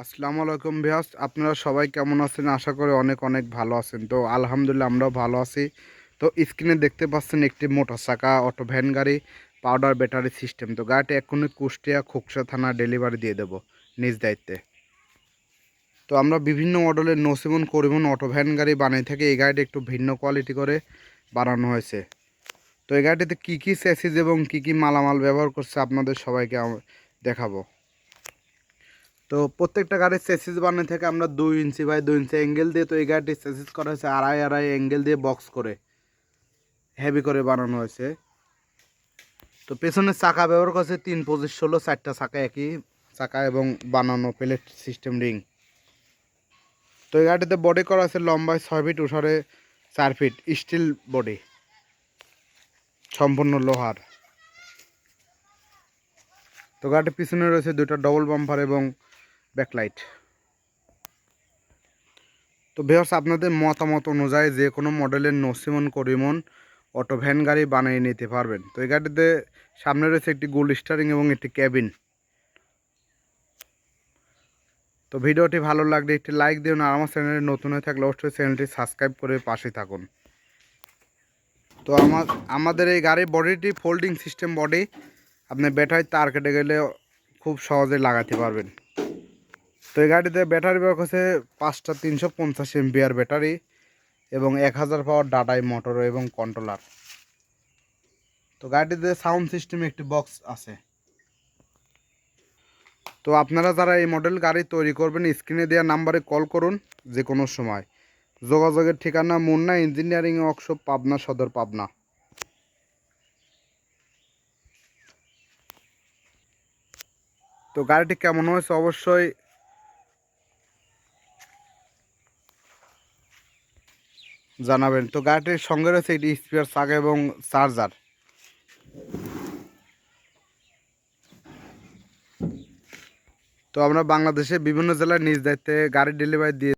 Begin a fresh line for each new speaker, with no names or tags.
আসসালামু আলাইকুম ভিউয়ার্স, আপনারা সবাই কেমন আছেন? আশা করি অনেক অনেক ভালো আছেন। তো আলহামদুলিল্লাহ আমরাও ভালো আছি। তো স্ক্রিনে দেখতে পাচ্ছেন একটি মোটর চাকা অটো ভ্যান গাড়ি পাউডার ব্যাটারি সিস্টেম। তো গাড়িটি এক্ষুনি কুষ্টিয়া খোকসা থানা ডেলিভারি দিয়ে দেব নিজ দায়িত্বে। তো আমরা বিভিন্ন মডেলের নসিমন করিমন অটো ভ্যান গাড়ি বানিয়ে থাকি। এই গাড়িটি একটু ভিন্ন কোয়ালিটি করে বানানো হয়েছে। তো এই গাড়িটিতে কী কী স্যাসিস এবং কী কী মালামাল ব্যবহার করছে আপনাদের সবাইকে দেখাবো। তো প্রত্যেকটা গাড়ির চেসিস বানানো থেকে আমরা 2 ইঞ্চি বাই 2 ইঞ্চি অ্যাঙ্গেল দিয়ে, তো এই গাড়িটির চেসিস করা হয়েছে আড়াই আড়াই অ্যাঙ্গেল দিয়ে বক্স করে হেভি করে বানানো হয়েছে। তো পেছনের চাকা ব্যবহার করছে 3-25-16 4টা চাকা, একই চাকা এবং বানানো প্লেট সিস্টেম রিং। তো এই গাড়িতে বডি করা আছে লম্বায় 6 ফিট, উসারে 4 ফিট, স্টিল বডি, সম্পূর্ণ লোহার। তো গাড়িটির পিছনে রয়েছে 2টা ডবল বাম্পার এবং ব্যাকলাইট। তো ভিউয়ার্স, আপনাদের মতামত অনুযায়ী যে কোনো মডেলের নসিমন করিমন অটো ভ্যান গাড়ি বানিয়ে নিতে পারবেন। তো এই গাড়িতে সামনে রয়েছে একটি গোল্ড স্টারিং এবং একটি ক্যাবিন। তো ভিডিওটি ভালো লাগলে একটি লাইক দিন, আর আমার চ্যানেলে নতুন হয়ে থাকলে অবশ্যই চ্যানেলটি সাবস্ক্রাইব করে পাশে থাকুন। তো আমাদের এই গাড়ির বডিটি ফোল্ডিং সিস্টেম বডি, আপনি ব্যাটারি তার কেটে গেলে খুব সহজে লাগাতে পারবেন। তো এই গাড়িতে ব্যাটারি ব্যবহার করছে 5টা 350 এমপিআর ব্যাটারি এবং 1000 পাওয়ার ডাটাই মোটর এবং কন্ট্রোলার। তো গাড়িটিতে সাউন্ড সিস্টেম একটি বক্স আছে। তো আপনারা যারা এই মডেল গাড়ি তৈরি করবেন স্ক্রিনে দেওয়া নাম্বারে কল করুন যে কোনো সময়। যোগাযোগের ঠিকানা মুন্না ইঞ্জিনিয়ারিং ওয়ার্কশপ, পাবনা সদর, পাবনা। তো গাড়িটি কেমন হয়েছে অবশ্যই জানাবেন। তো গাড়িটির সঙ্গে রয়েছে একটি স্পেয়ার চাকা এবং চার্জার। তো আমরা বাংলাদেশে বিভিন্ন জেলায় নিজ দায়িত্বে গাড়ি ডেলিভারি দিয়ে